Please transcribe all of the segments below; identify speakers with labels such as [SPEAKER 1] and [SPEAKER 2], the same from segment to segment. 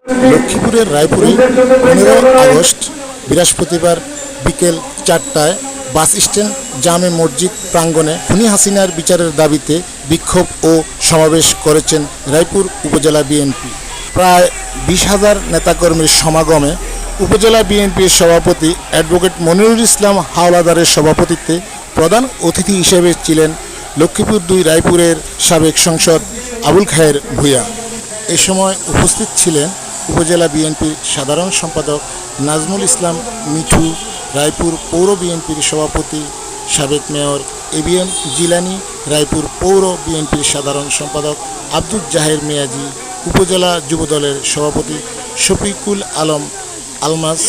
[SPEAKER 1] লক্ষ্মীপুরের রায়পুরে 15 আগস্ট বৃহস্পতিবার বিকেল 4টায় বাস স্ট্যান্ড জামে মসজিদ প্রাঙ্গণে খুনি হাসিনার বিচারের দাবিতে বিক্ষোভ ও সমাবেশ করেছেন রায়পুর উপজেলা বিএনপি। প্রায় 20,000 নেতাকর্মীর সমাগমে উপজেলা বিএনপির সভাপতি অ্যাডভোকেট মনিরুল ইসলাম হাওলাদারের সভাপতিত্বে প্রধান অতিথি হিসেবে ছিলেন লক্ষ্মীপুর 2 রায়পুরের সাবেক সংসদ আবুল খায়ের ভূঁইয়া। এ সময় উপস্থিত ছিলেন উপজেলা বিএনপির সাধারণ সম্পাদক নাজমুল ইসলাম মিঠু, রায়পুর পৌর বিএনপির সভাপতি সাবেক মেয়র এবিএম জিলানি, রায়পুর পৌর বিএনপির সাধারণ সম্পাদক আব্দুল জাহের মিয়াজি, উপজেলা যুবদলের সভাপতি শফিকুল আলম আলমাস,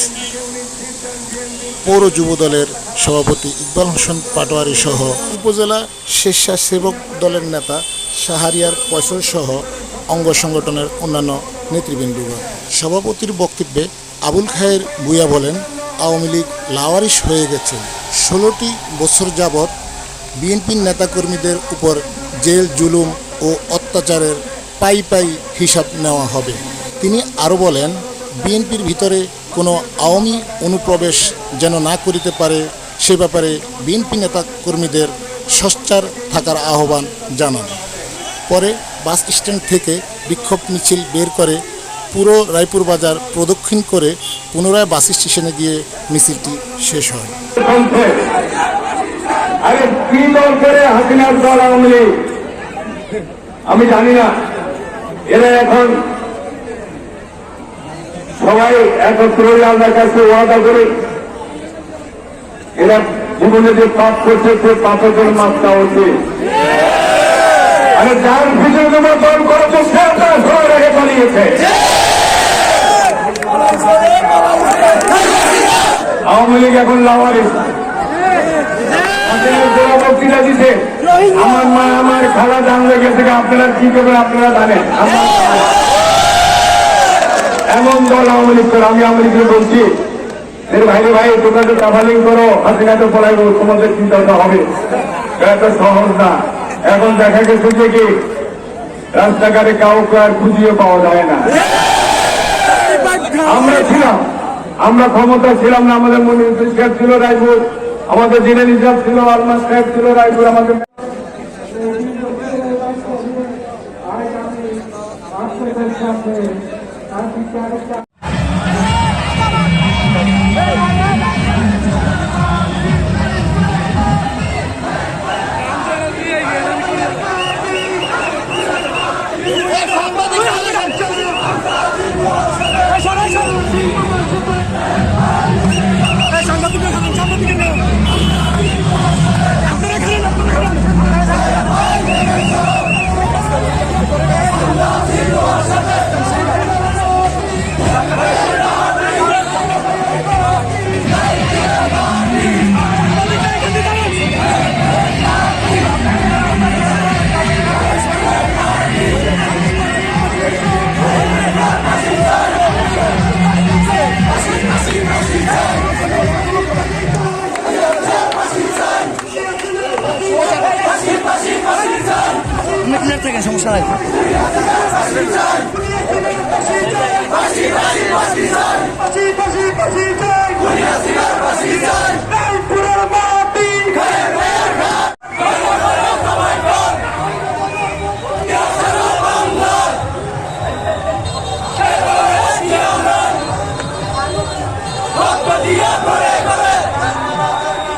[SPEAKER 1] পৌর যুবদলের সভাপতি ইকবাল হোসেন পাটোয়ারি সহ উপজেলা স্বেচ্ছাসেবক দলের নেতা শাহরিয়ার ফয়সল সহ অঙ্গ সংগঠনের অন্যান্য নেতৃবৃন্দগণ। সভাপতির বক্তব্যে আবুল খায়ের ভূঁইয়া বলেন, আওয়ামী লীগ লাওয়ারিশ হয়ে গেছে। 16টি বছর যাবৎ বিএনপির নেতাকর্মীদের উপর জেল, জুলুম ও অত্যাচারের পাই পাই হিসাব নেওয়া হবে। তিনি আরও বলেন, বিএনপির ভিতরে কোনো আওয়ামী অনুপ্রবেশ যেন না করিতে পারে সে ব্যাপারে বিএনপি নেতাকর্মীদের সোচ্চার থাকার আহ্বান জানান। পরে বাস স্ট্যান্ড থেকে বিক্ষোভ মিছিল বের করে পুরো রায়পুর বাজার প্রদক্ষিণ করে পুনরায় বাস স্টেশনে গিয়ে মিছিলটি শেষ হয়।
[SPEAKER 2] আমি জানি না এরা এখন সবাই একত্র আল্লাহর কাছে ওয়াদা করে এরা জীবনে যে পাপ করছে সে পাপের জন্য মাত্রা হচ্ছে। আরে যার ভিতরে সমর্পণ করেছে সে তার সবাই রেখে পালিয়েছে। আওয়ামী লীগ এখন লাওয়ারিশ। বক্তৃতা দিতে আমার মা আমার খালা জানলে গেছে, আপনারা কি করবেন আপনারা জানেন। এমন দল আওয়ামী লীগ করে, আমি আওয়ামী লীগকে বলছি এর ভাইরে ভাই তোমরা তো ট্রাভেলিং করো, হাসিনা তো পলাইব, তোমাদের চিন্তাটা হবে, এটা সহজ না। এখন দেখা গেছে যে কি রাস্তাঘাটে কাউকে আর খুঁজিয়ে পাওয়া যায় না। আমরা ছিলাম, আমরা ক্ষমতা ছিলাম না, আমাদের মনির সাহেব ছিল রায়পুর, আমাদের জিলানী সাহেব ছিল, আলমাস সাহেব ছিল রায়পুর, আমাদের
[SPEAKER 3] থেকে সমস্যা নাই।